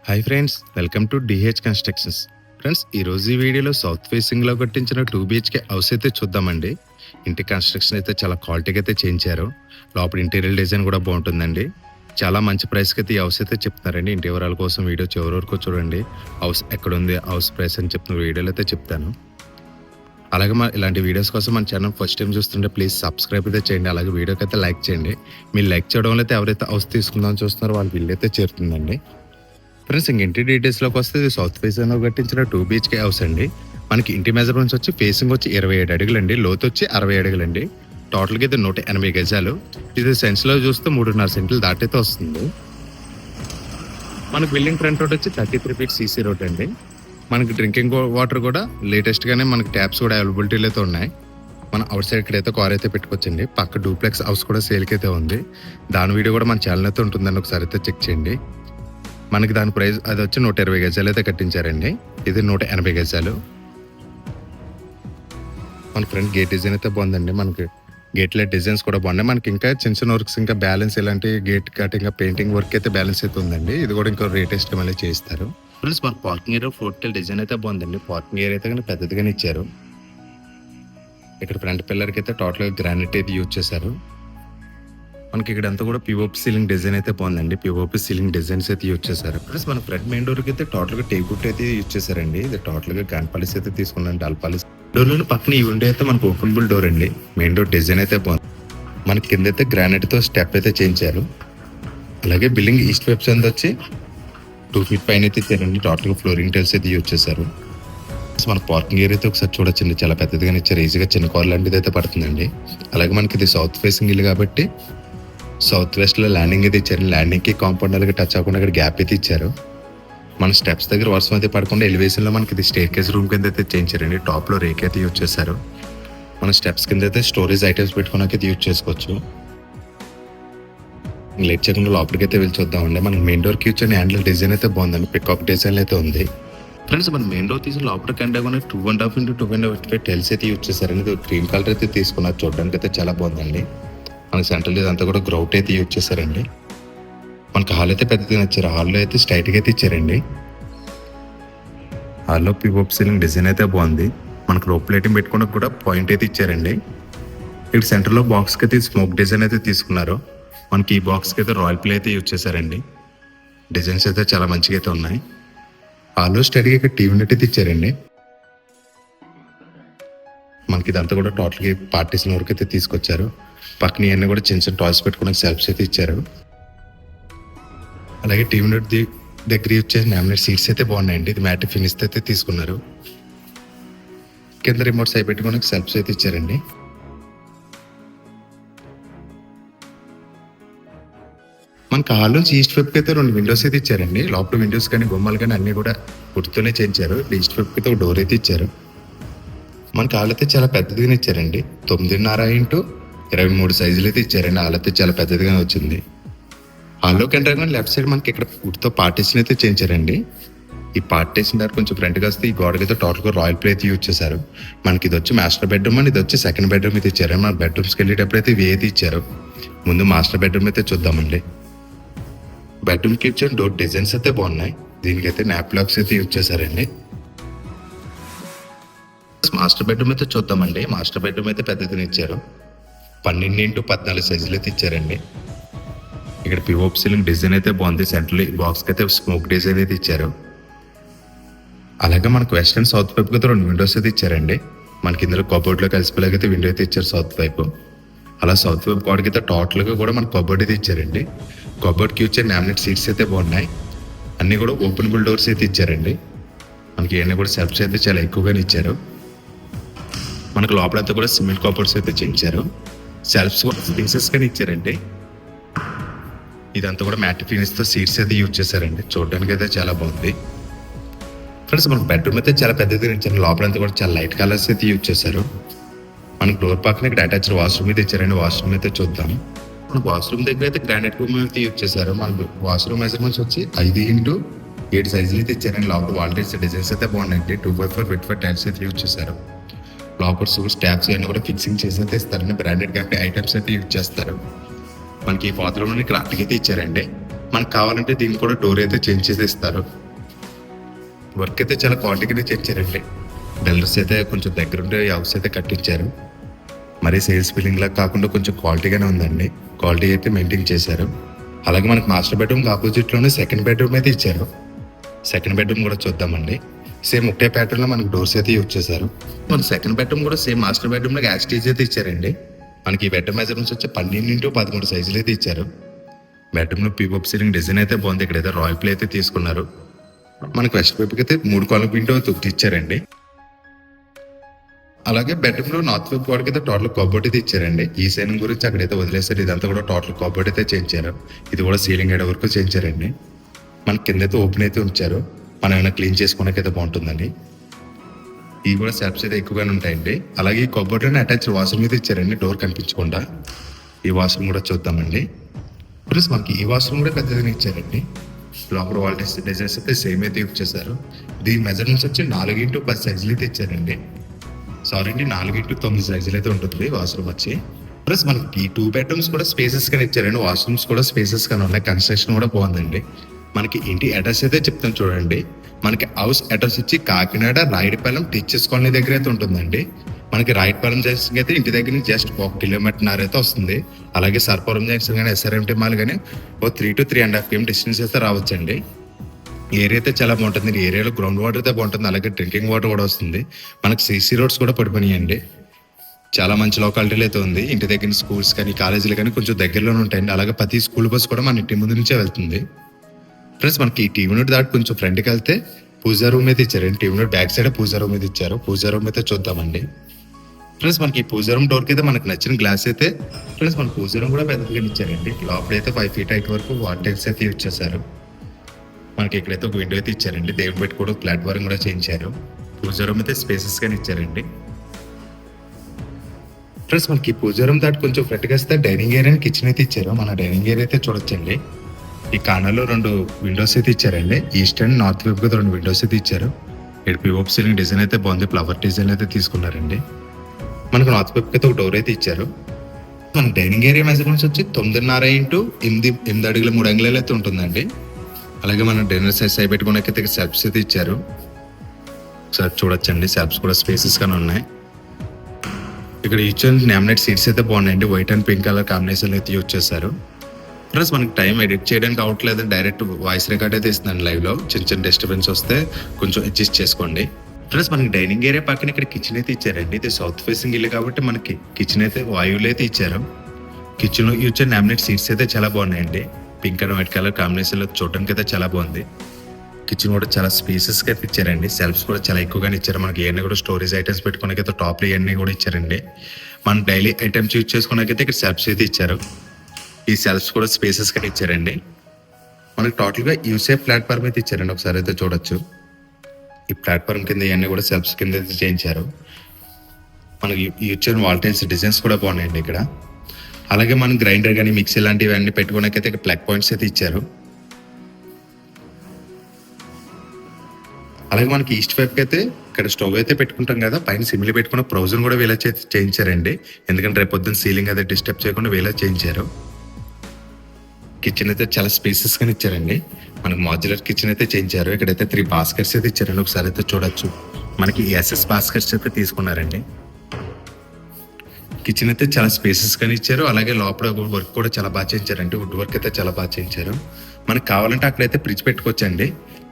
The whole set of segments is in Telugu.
Hi friends, welcome to DH constructions. Friends, ఈరోజు ఈ వీడియోలో సౌత్ ఫేసింగ్లో కట్టించిన 2 BHK హౌస్ అయితే చూద్దామండి. ఇంటి కన్స్ట్రక్షన్ అయితే చాలా క్వాలిటీగా అయితే చేయించారు. లోపల ఇంటీరియర్ డిజైన్ కూడా బాగుంటుందండి. చాలా మంచి ప్రైస్కి అయితే ఈ హౌస్ అయితే చెప్తున్నారండి. ఇంటి వివరాల కోసం వీడియో చివరి వరకు చూడండి. హౌస్ ఎక్కడుంది, హౌస్ ప్రైస్ అని చెప్తున్న వీడియోలో అయితే చెప్తాను. అలాగే ఇలాంటి వీడియోస్ కోసం మన ఛానల్ ఫస్ట్ టైం చూస్తుంటే ప్లీజ్ సబ్స్క్రైబ్ అయితే చేయండి. అలాగే వీడియోకి అయితే లైక్ చేయండి. మీరు లైక్ చేయడం వల్ల అయితే ఎవరైతే హౌస్ తీసుకుందామని చూస్తున్నారో వాళ్ళ బిల్ అయితే చేరుతుందండి. ఫ్రెండ్స్, ఇంటి డీటెయిల్స్లోకి వస్తే ఇది సౌత్ ఫేసింగ్లో కట్టించిన 2 BHK హౌస్ అండి. మనకి ఇంటి మెజర్మెంట్స్ వచ్చి ఫేసింగ్ వచ్చి 27 అడుగులండి, లోతు వచ్చి 60 అడుగులండి. టోటల్గా ఇది 180 గజాలు. ఇది సెన్స్లో చూస్తే 3.5 సెంట్లు దాటైతే వస్తుంది. మనకి బిల్డింగ్ ఫ్రంట్ రోడ్ వచ్చి 33 ఫీట్ CC రోడ్ అండి. మనకి డ్రింకింగ్ వాటర్ కూడా లేటెస్ట్గానే మనకి ట్యాప్స్ కూడా అవైలబిలిటీలో అయితే ఉన్నాయి. మన అవుట్ సైడ్ అయితే కార్ అయితే పెట్టుకోవచ్చండి. పక్క డూప్లెక్స్ హౌస్ కూడా సేల్కి అయితే ఉంది. దాని వీడియో కూడా మన ఛానల్ అయితే ఉంటుందని ఒకసారి అయితే చెక్ చేయండి. మనకి దాని ప్రైస్ అది వచ్చి 120 గజాలు అయితే కట్టించారండి. ఇది 180 గజాలు. మన ఫ్రంట్ గేట్ డిజైన్ అయితే బాగుందండి. మనకి గేట్ లైట్ డిజైన్స్ కూడా బాగున్నాయి. మనకి ఇంకా చిన్న చిన్న వర్క్స్, ఇంకా బ్యాలెన్స్ ఇలాంటి గేట్ కటింగ్ పెయింటింగ్ వర్క్ అయితే బ్యాలెన్స్ అయితే ఉందండి. ఇది కూడా ఇంకా లేటెస్ట్ మళ్ళీ చేస్తారు. ప్లస్ మన పార్కింగ్ ఏరియా ఫ్లోర్టల్ డిజైన్ అయితే బాగుందండి. పార్కింగ్ ఏరియా అయితే కానీ పెద్దదిగానే ఇచ్చారు. ఇక్కడ ఫ్రంట్ పిల్లర్కి అయితే టోటల్గా గ్రానైట్ అయితే యూజ్ చేశారు. మనకి ఇక్కడ అంతా కూడా పిఓపి సీలింగ్ డిజైన్ అయితే బాగుందండి. పిఓపి సీలింగ్ డిజైన్స్ అయితే యూజ్ చేశారు. ప్లస్ మన ఫ్రంట్ మెయిన్ డోర్కి అయితే టోటల్గా టేకుట్ అయితే యూజ్ చేశారండి. ఇది టోటల్గా గాన్ పాలిస్ అయితే తీసుకున్నాను, డాల్ పాలిస్. డోర్లో పక్కన ఈ విండో అయితే మనకు ఓపెనబుల్ డోర్ అండి. మెయిన్ డోర్ డిజైన్ అయితే బాగుంది. మనకి కింద అయితే గ్రానైట్తో స్టెప్ అయితే చేయించారు. అలాగే బిల్డింగ్ ఈస్ట్ వెబ్స్ అంతా వచ్చి 2 ఫీట్ పైన అయితే ఇచ్చారండి. టోటల్గా ఫ్లోరింగ్ టైల్స్ అయితే యూజ్ చేశారు. మన పార్కింగ్ ఏరియా అయితే ఒకసారి చూడొచ్చండి, చాలా పెద్దదిగానే ఇచ్చారు. ఈజీగా చిన్న కార్ లాంటిది అయితే పడుతుందండి. అలాగే మనకి ఇది సౌత్ ఫేసింగ్ ఇల్లు కాబట్టి సౌత్ వెస్ట్లో ల్యాండింగ్ అయితే ఇచ్చారు. ల్యాండింగ్కి కాంపౌండ్ అలాగే టచ్ అవ్వకుండా అక్కడ గ్యాప్ అయితే ఇచ్చారు. మన స్టెప్స్ దగ్గర వర్షం అయితే పడకుండా ఎలివేషన్లో మనకి ఇది స్టేర్ కేస్ రూమ్ కింద అయితే చేయించారండి. టాప్లో రేక్ అయితే యూజ్ చేశారు. మన స్టెప్స్ కింద అయితే స్టోరేజ్ ఐటమ్స్ పెట్టుకోవడానికి యూజ్ చేసుకోవచ్చు. లేట్ చేయకుండా లోపలికి అయితే వెళ్ళి చూద్దామండి. మనకి మెయిన్ డోర్కి ఇచ్చిన హ్యాండిల్ డిజైన్ అయితే బాగుందండి. పికాక్ డిజైన్ అయితే ఉంది. ఫ్రెండ్స్, మన మెయిన్ డోర్ తీసి లోపలికి అంటే 2.5 into 2.5 టైల్స్ అయితే యూజ్ చేశారండి. ఇది గ్రీన్ కలర్ అయితే తీసుకున్నారు. చూడడానికి అయితే చాలా బాగుందండి. మనకి సెంట్రల్ ఇదంతా కూడా గ్రౌట్ అయితే యూజ్ చేశారండి. మనకి హాల్ అయితే పెద్దగా ఇచ్చారు. హాల్లో అయితే స్ట్రైట్గా అయితే ఇచ్చారండి. హాల్లో పిఓపి సీలింగ్ డిజైన్ అయితే బాగుంది. మనకు రోప్ లైటింగ్ పెట్టుకోవడానికి కూడా పాయింట్ అయితే ఇచ్చారండి. ఇక్కడ సెంటర్లో బాక్స్కి అయితే స్మోక్ డిజైన్ అయితే తీసుకున్నారు. మనకి ఈ బాక్స్కి అయితే రాయల్ ప్లే అయితే యూజ్ చేశారండి. డిజైన్స్ అయితే చాలా మంచిగా అయితే ఉన్నాయి. హాల్లో స్టడీగా ఇక్కడ టీవీ నెట్ అయితే ఇచ్చారండి. మనకి ఇదంతా కూడా టోటల్గా పార్టీషన్ వరకు అయితే తీసుకొచ్చారు. పక్కన ఇవన్నీ కూడా చిన్న చిన్న టాయ్స్ పెట్టుకునే సెల్ఫ్స్ అయితే ఇచ్చారు. అలాగే టీవీ నెట్ దగ్గర యూజ్ చేసిన లామినేట్ సీట్స్ అయితే బాగున్నాయండి. ఇది మ్యాట్ ఫినిష్ అయితే తీసుకున్నారు. కింద రిమోట్స్ అయి పెట్టుకోవడానికి సెల్ఫ్స్ అయితే ఇచ్చారండి. మనకి హాల్ నుంచి ఈస్ట్ వెబ్కి అయితే 2 విండోస్ అయితే ఇచ్చారండి. లోపల విండోస్ కానీ బొమ్మలు కానీ అన్ని కూడా గుర్తుతోనే చేయించారు. ఈస్ట్ వెబ్కి అయితే ఒక డోర్ అయితే ఇచ్చారు. మనకి హాల్ అయితే చాలా పెద్దదిగానే ఇచ్చారండి. 9.5 into 23 సైజులు అయితే ఇచ్చారండి. హాల్ అయితే చాలా పెద్దదిగానే వచ్చింది. హాల్లోకి ఎంటర్ అయిన లెఫ్ట్ సైడ్ మనకి ఇక్కడ వుడ్తో పార్టీషన్ అయితే చేయించారండి. ఈ పార్టీషన్ దగ్గర కొంచెం ఫ్రంట్గా వస్తే ఈ గోడకి అయితే టోటల్గా రాయల్ ప్లే అయితే యూజ్ చేశారు. మనకి ఇది వచ్చి మాస్టర్ బెడ్రూమ్ అని, ఇది వచ్చి సెకండ్ బెడ్రూమ్ అయితే ఇచ్చారు. మన బెడ్రూమ్స్కి వెళ్ళేటప్పుడు అయితే ఇవి అయితే ఇచ్చారు. ముందు మాస్టర్ బెడ్రూమ్ అయితే చూద్దామండి. బెడ్రూమ్ కిచెన్ డోర్ డిజైన్స్ అయితే బాగున్నాయి. దీనికైతే న్యాప్ లాక్స్ అయితే యూజ్ చేశారండి. మాస్టర్ బెడ్రూమ్ అయితే చూద్దామండి. మాస్టర్ బెడ్రూమ్ అయితే పెద్దదిని ఇచ్చారు. 12 into 14 సైజులు అయితే ఇచ్చారండి. ఇక్కడ పిఓపి సీలింగ్ డిజైన్ అయితే బాగుంది. సెంట్రల్ బాక్స్కి అయితే స్మోక్ డిజైన్ అయితే ఇచ్చారు. అలాగే మనకు వెస్ట్ అండ్ సౌత్ వైపు అయితే 2 విండోస్ అయితే ఇచ్చారండి. మనకి ఇందులో కబోర్డ్లో కలిసిపోయేలాగైతే విండో అయితే ఇచ్చారు సౌత్ వైపు. అలా సౌత్ వైపు గోడకి అయితే టోటల్గా కూడా మనకు కబోర్డ్ అయితే ఇచ్చారండి. కబోర్డ్కి ఇచ్చే లామినేట్ సీట్స్ అయితే బాగున్నాయి. అన్నీ కూడా ఓపెనబుల్ డోర్స్ అయితే ఇచ్చారండి. మనకి ఇవన్నీ కూడా సెల్ఫ్స్ అయితే చాలా ఎక్కువగానే ఇచ్చారు. మనకు లోపలంతా కూడా సిమెంట్ కబోర్డ్స్ అయితే చేయించారు. సెల్ఫ్స్ కూడా స్పేసెస్ కానీ ఇచ్చారండి. ఇదంతా కూడా మ్యాట్ ఫినిష్తో సీట్స్ అయితే యూజ్ చేశారండి. చూడడానికి అయితే చాలా బాగుంది. ఫ్రెండ్స్, మనకు బెడ్రూమ్ అయితే చాలా పెద్దదిగా ఇచ్చారు. లోపలంతా కూడా చాలా లైట్ కలర్స్ అయితే యూజ్ చేశారు. మనకు డోర్ పక్కన ఇక్కడ అటాచ్డ్ వాష్రూమ్ అయితే ఇచ్చారండి. వాష్రూమ్ అయితే చూద్దాం. మన వాష్రూమ్ దగ్గర అయితే గ్రానైట్ రూమ్ అయితే యూజ్ చేశారు. మన వాష్రూమ్ మెజర్మెంట్స్ వచ్చి 5 into 7 సైజులు అయితే ఇచ్చారండి. లోపల వాల్ డిజైన్స్ అయితే బాగున్నాయండి. 2x4 width టైల్స్ అయితే యూజ్ చేశారు. లోపల స్టాప్స్ అన్నీ కూడా ఫిక్సింగ్ చేసి అయితే ఇస్తారండి. బ్రాండెడ్ కాబట్టి ఐటమ్స్ అయితే యూజ్ చేస్తారు. మనకి ఈ ఫాదర్ రూమ్ ఇక్కడ అట్టకైతే ఇచ్చారండి. మనకు కావాలంటే దీనికి కూడా డోర్ అయితే చేంజ్ చేసి ఇస్తారు. వర్క్ అయితే చాలా క్వాలిటీగానే చేయించారండి. బిల్డర్స్ అయితే కొంచెం దగ్గరుండి హౌస్ అయితే కట్టించారు. మరీ సేల్స్ ఫీలింగ్ లాగా కాకుండా కొంచెం క్వాలిటీగానే ఉందండి. క్వాలిటీ అయితే మెయింటైన్ చేశారు. అలాగే మనకి మాస్టర్ బెడ్రూమ్ ఆపోజిట్లోనే సెకండ్ బెడ్రూమ్ అయితే ఇచ్చారు. సెకండ్ బెడ్రూమ్ కూడా చూద్దామండి. సేమ్ ఒకటే ప్యాటర్న్లో మనకి డోర్స్ అయితే యూజ్ చేశారు. మన సెకండ్ బెడ్రూమ్ కూడా సేమ్ మాస్టర్ బెడ్రూమ్లో యాస్టీజ్ అయితే ఇచ్చారండి. మనకి ఈ బెడ్రూమ్ మెజర్మెంట్స్ వచ్చి 12x13 సైజులు అయితే ఇచ్చారు. బెడ్రూమ్లో పీఓపీ సీలింగ్ డిజైన్ అయితే బాగుంది. ఇక్కడైతే రాయల్ ప్లే అయితే తీసుకున్నారు. మనకి వెస్ట్ వైపుకి అయితే 3 కాలం విండో అయితే ఇచ్చారండి. అలాగే బెడ్రూమ్ లో నార్త్ వైపు వాడికి అయితే టోటల్ కబోర్డ్ అయితే ఇచ్చారండి. ఈ సైన్ గురించి అక్కడైతే వదిలేసారు. ఇదంతా కూడా టోటల్ కబోర్డ్ అయితే చేయించారు. ఇది కూడా సీలింగ్ ఎడ వరకు చేయించారండి. మనకి కింద అయితే ఓపెన్ అయితే ఉంచారు. మనం ఏమైనా క్లీన్ చేసుకోవడానికి బాగుంటుందండి. ఇవి కూడా స్లాబ్స్ అయితే ఎక్కువగానే ఉంటాయండి. అలాగే ఈ కబోర్డ్లోనే అటాచ్ వాష్రూమ్ అయితే ఇచ్చారండి, డోర్ కనిపించకుండా. ఈ వాష్రూమ్ కూడా చూద్దామండి. ప్లస్ మనకి ఈ వాష్రూమ్ కూడా పెద్దగానే ఇచ్చారండి. లోపల వాల్ డిజైన్స్ అయితే సేమ్ అయితే యూజ్ చేశారు. దీని మెజర్మెంట్స్ వచ్చి 4x10 సైజులు అయితే ఇచ్చారండి. సారీ అండి, 4x9 సైజులు అయితే ఉంటుంది వాష్రూమ్ వచ్చి. ప్లస్ మనకి 2 బెడ్రూమ్స్ కూడా స్పేసెస్ గానే ఇచ్చారండి. వాష్రూమ్స్ కూడా స్పేసెస్ గానే ఉన్నాయి. కన్స్ట్రక్షన్ కూడా బాగుందండి. మనకి ఇంటి అడ్రస్ అయితే చెప్తాను చూడండి. మనకి హౌస్ అడ్రస్ వచ్చి కాకినాడ రాయుడిపాలెం టీచర్స్ కాలనీ దగ్గర అయితే ఉంటుందండి. మనకి రాయుడిపాలెం జంక్షన్ అయితే ఇంటి దగ్గర నుంచి జస్ట్ 1 కిలోమీటర్ అయితే వస్తుంది. అలాగే సర్పవరం జంక్షన్ కానీ ఎస్ఆర్ఎంటీ మాల్ కానీ 3 to 3.5 km డిస్టెన్స్ అయితే రావచ్చండి. ఏరియా అయితే చాలా బాగుంటుంది. ఈ ఏరియాలో గ్రౌండ్ వాటర్ అయితే బాగుంటుంది. అలాగే డ్రింకింగ్ వాటర్ కూడా వస్తుంది. మనకి సీసీ రోడ్స్ కూడా పడిపోయినాయండి. చాలా మంచి లొకాలిటీలో అయితే ఉంది. ఇంటి దగ్గర స్కూల్స్ కానీ కాలేజీలు కానీ కొంచెం దగ్గరలోనే ఉంటాయండి. అలాగే ప్రతి స్కూల్ బస్ కూడా మన ఇంటి ముందు నుంచే వెళ్తుంది. ప్లస్ మనకి ఈ టీవీ యూనిట్ దాటి కొంచెం ఫ్రంట్కి వెళ్తే పూజా రూమ్ అయితే ఇచ్చారండి. టీవీ యూనిట్ బ్యాక్ సైడ్ పూజా రూమ్ అయితే ఇచ్చారు. పూజా రూమ్ అయితే చూద్దామండి. ప్లస్ మనకి ఈ పూజా రూమ్ డోర్కి అయితే మనకి నచ్చిన గ్లాస్ అయితే ప్లస్ మన పూజా రూమ్ కూడా పెద్దగా ఇచ్చారండి. లోపలైతే 5 feet హైట్ వరకు వాటర్ టైల్స్ అయితే యూజ్ చేశారు. మనకి ఇక్కడైతే ఒక విండో అయితే ఇచ్చారండి. దేవుడు పెట్టుకోవడం ప్లాట్ఫారం కూడా చేయించారు. పూజా రూమ్ అయితే స్పేసెస్ గానే ఇచ్చారండి. ప్లస్ మనకి పూజా రూమ్ దాటి కొంచెం ఫ్రంట్గా వస్తే డైనింగ్ ఏరియా కిచెన్ అయితే ఇచ్చారు. మన డైనింగ్ ఏరియా అయితే చూడొచ్చండి. ఈ కార్నర్లో 2 విండోస్ అయితే ఇచ్చారండి. ఈస్ట్ అండ్ నార్త్ వైపు 2 విండోస్ అయితే ఇచ్చారు. ఇక్కడ పిఓపీ సీలింగ్ డిజైన్ అయితే బాగుంది. ఫ్లవర్ డిజైన్ అయితే తీసుకున్నారండి. మనకు నార్త్ వైపు అయితే ఒక డోర్ అయితే ఇచ్చారు. మన డైనింగ్ ఏరియా మెజర్మెంట్స్ వచ్చి 9.5x8 అడుగుల 3 అంగుళాలు అయితే ఉంటుందండి. అలాగే మన డిన్నర్ సైజ్ అయి పెట్టుకోవడానికి సెల్ఫ్స్ అయితే ఇచ్చారు. ఒకసారి చూడొచ్చండి. సెల్ఫ్స్ కూడా స్పేసెస్ గానే ఉన్నాయి. ఇక్కడ ఇచ్చిన లామినేట్ సీట్స్ అయితే బాగున్నాయండి. White and pink colour combination అయితే యూజ్ చేశారు. ప్లస్ మనకి టైం ఎడిట్ చేయడానికి అవట్లేదు. డైరెక్ట్ వాయిస్ రికార్డ్ అయితే ఇస్తున్నాను లైవ్ లో. చిన్న డిస్టర్బెన్స్ వస్తే కొంచెం అడ్జస్ట్ చేసుకోండి. ప్లస్ మనకి డైనింగ్ ఏరియా పక్కన ఇక్కడ కిచెన్ అయితే ఇచ్చారండి. ఇది సౌత్ ఫేసింగ్ ఇల్లు కాబట్టి మనకి కిచెన్ అయితే వాయువులు అయితే ఇచ్చారు. కిచెన్ లో యూజ్ లామినేట్ సీట్స్ అయితే చాలా బాగున్నాయండి. Pink and white colour combination లో చూడడానికి అయితే చాలా బాగుంది. కిచెన్ కూడా చాలా స్పేసెస్ గా ఇచ్చారండి. సెల్ఫ్స్ కూడా చాలా ఎక్కువగానే ఇచ్చారు. మనకి ఇవన్నీ కూడా స్టోరేజ్ ఐటమ్స్ పెట్టుకోవడానికి అయితే టాప్ ఇవన్నీ కూడా ఇచ్చారండి. మనం డైలీ ఐటమ్స్ యూజ్ చేసుకోవడానికి అయితే ఇక్కడ సెల్ఫ్స్ అయితే ఇచ్చారు. ఈ సెల్ఫ్స్ కూడా స్పేసెస్ గా ఇచ్చారండి. మనకి టోటల్ గా యూసేఫ్ ప్లాట్ఫామ్ అయితే ఇచ్చారండి. ఒకసారి అయితే చూడొచ్చు. ఈ ప్లాట్ఫామ్ కింద ఇవన్నీ కూడా సెల్ఫ్స్ కింద అయితే చేయించారు. మనకి ఇచ్చిన వాల్ టైల్స్ డిజైన్స్ కూడా బాగున్నాయండి ఇక్కడ. అలాగే మనం గ్రైండర్ కానీ మిక్సీ లాంటివి అన్ని పెట్టుకోవడానికి అయితే ఇక్కడ ప్లగ్ పాయింట్స్ అయితే ఇచ్చారు. అలాగే మనకి ఈస్ట్ వైపుకి అయితే ఇక్కడ స్టవ్ అయితే పెట్టుకుంటాం కదా, పైన సిమిలి పెట్టుకున్న ప్రొవిజన్ కూడా వీళ్ళ చేయించారండి. ఎందుకంటే రేపు పొద్దున్న సీలింగ్ అయితే డిస్టర్బ్ చేయకుండా వీళ్ళ చేయించారు. కిచెన్ అయితే చాలా స్పేసెస్ గానే ఇచ్చారండి. మనకి మాడ్యులర్ కిచెన్ అయితే చేయించారు. ఇక్కడైతే 3 బాస్కెట్స్ అయితే ఇచ్చారండి. ఒకసారి అయితే చూడొచ్చు. మనకి ఎస్ఎస్ బాస్కెట్స్ అయితే తీసుకున్నారండి. కిచెన్ అయితే చాలా స్పేసెస్ గానే ఇచ్చారు. అలాగే లోపల వర్క్ కూడా చాలా బాగా చేయించారండి. వుడ్ వర్క్ అయితే చాలా బాగా చేయించారు. మనకి కావాలంటే అక్కడైతే ఫ్రిడ్జ్ పెట్టుకోవచ్చండి.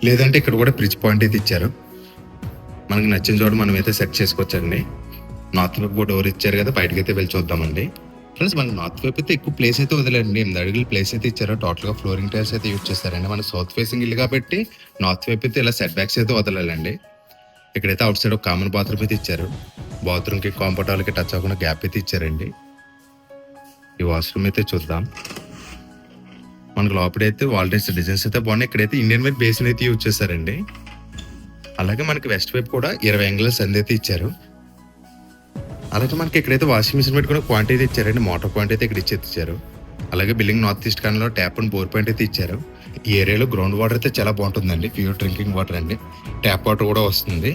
లేదంటే ఇక్కడ కూడా ఫ్రిడ్జ్ పాయింట్ అయితే ఇచ్చారు. మనకి నచ్చిన చోట మనం అయితే సెట్ చేసుకోవచ్చండి. నార్త్ వైపు డోర్ ఇచ్చారు కదా, బయటకి అయితే వెళ్ళి చూద్దామండి. ఫ్రెండ్స్ మనకి నార్త్ వైపు అయితే ఎక్కువ ప్లేస్ అయితే వదలండి. 8 అడుగులు ప్లేస్ అయితే ఇచ్చారు. టోటల్ గా ఫ్లోరింగ్ టైల్స్ అయితే యూజ్ చేస్తారండి. మన సౌత్ ఫేసింగ్ ఇల్లు కాబట్టి నార్త్ వైపు అయితే ఇలా సెట్ బ్యాక్స్ అయితే వదలాలండి. ఇక్కడైతే అవుట్ సైడ్ ఒక కామన్ బాత్రూమ్ అయితే ఇచ్చారు. బాత్రూమ్ కి కాంపౌండ్ వాళ్ళకి టచ్ అవ్వకుండా గ్యాప్ అయితే ఇచ్చారండి. ఈ వాష్రూమ్ అయితే చూద్దాం. మనకు లోపలైతే వాల్ టైల్స్ డిజైన్స్ అయితే బాగున్నాయి. ఇక్కడైతే ఇండియన్ మేడ్ బేసిన్ అయితే యూజ్ చేస్తారండి. అలాగే మనకి వెస్ట్ వైపు కూడా 20 అంగుళాల సంది అయితే ఇచ్చారు. అలాగే మనకి ఇక్కడైతే వాషింగ్ మిషన్ పెట్టుకున్న క్వాంటిటీ అయితే ఇచ్చారండి. మోటార్ క్వాంటిటీ అయితే ఇక్కడ ఇచ్చారు. అలాగే బిల్డింగ్ నార్త్ ఈస్ట్ కార్నర్లో ట్యాప్ అండ్ బోర్ పాయింట్ అయితే ఇచ్చారు. ఈ ఏరియాలో గ్రౌండ్ వాటర్ అయితే చాలా బాగుంటుందండి. ప్యూర్ డ్రింకింగ్ వాటర్ అండి. ట్యాప్ వాటర్ కూడా వస్తుంది.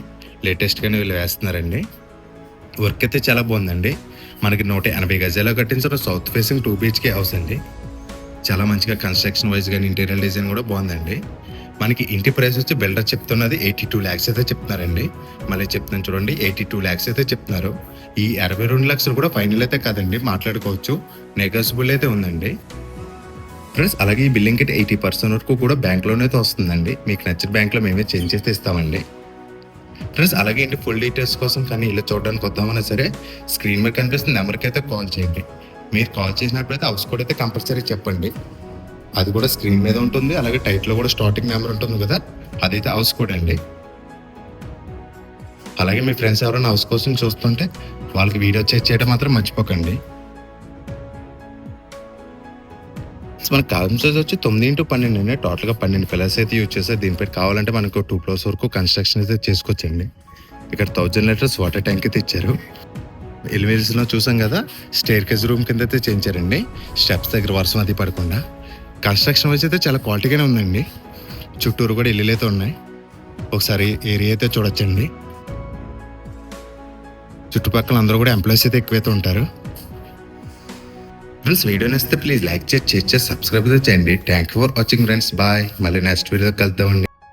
లేటెస్ట్ గానే వీళ్ళు వేస్తున్నారండి. వర్క్ అయితే చాలా బాగుందండి. మనకి 180 గజాల్లో కట్టించిన సౌత్ ఫేసింగ్ 2 BHK హౌస్ అండి. చాలా మంచిగా కన్స్ట్రక్షన్ వైజ్ కానీ ఇంటీరియర్ డిజైన్ కూడా బాగుందండి. మనకి ఇంటి ప్రైస్ వచ్చి బిల్డర్ చెప్తున్నది 82 lakhs అయితే చెప్తున్నారండి. మళ్ళీ చెప్తున్నాను చూడండి, 82 lakhs అయితే చెప్తున్నారు. ఈ 62 లక్షలు కూడా ఫైనల్ అయితే కాదండి, మాట్లాడుకోవచ్చు, నెగోషియబుల్ అయితే ఉందండి. ఫ్రెండ్స్ అలాగే ఈ బిల్డింగ్ కి 80% వరకు కూడా బ్యాంక్ లోన్ అయితే వస్తుందండి. మీకు నచ్చిన బ్యాంక్ లో మేమే చేంజ్ చేస్తే ఇస్తామండి. ఫ్రెండ్స్ అలాగే ఇంటి ఫుల్ డీటెయిల్స్ కోసం కానీ ఇల్లు చూడడానికి వద్దామన్నా సరే స్క్రీన్ మీద కనిపిస్తున్న నెంబర్కి అయితే కాల్ చేయండి. మీరు కాల్ చేసినప్పుడైతే హౌస్ కోడ్ అయితే కంపల్సరీ చెప్పండి. అది కూడా స్క్రీన్ మీద ఉంటుంది. అలాగే టైట్లో కూడా స్టార్టింగ్ నెంబర్ ఉంటుంది కదా, అదైతే హౌస్ కోడ్ అండి. అలాగే మీ ఫ్రెండ్స్ ఎవరైనా హౌస్ కోసం చూస్తుంటే వాళ్ళకి వీడియో చేయడం మాత్రం మర్చిపోకండి. మనకు కాలం సైజ్ వచ్చి 9x12 అండి. టోటల్గా 12 పిల్లర్స్ అయితే యూజ్ చేస్తారు. దీనిపై కావాలంటే మనకు 2 floors వరకు కన్స్ట్రక్షన్ అయితే చేసుకోవచ్చండి. ఇక్కడ 1000 లీటర్స్ వాటర్ ట్యాంక్ అయితే ఇచ్చారు. ఎలివేషన్లో చూసాం కదా, స్టేర్ కేజ్ రూమ్ కింద అయితే చేయించారండి. స్టెప్స్ దగ్గర వర్షం అది పడకుండా. కన్స్ట్రక్షన్ వైజ్ అయితే చాలా క్వాలిటీగానే ఉందండి. చుట్టూరు కూడా ఇల్లులు అయితే ఉన్నాయి. ఒకసారి ఏరియా అయితే చూడొచ్చండి. చుట్టుపక్కల అందరూ కూడా ఎంప్లాయీస్ అయితే ఎక్కువైతే ఉంటారు. ఫ్రెండ్స్ వీడియో నచ్చితే ప్లీజ్ లైక్ చేసి సబ్స్క్రైబ్ చేయండి. Thank you for watching friends. Bye. మళ్ళీ నెక్స్ట్ వీడియో కలుద్దామండి.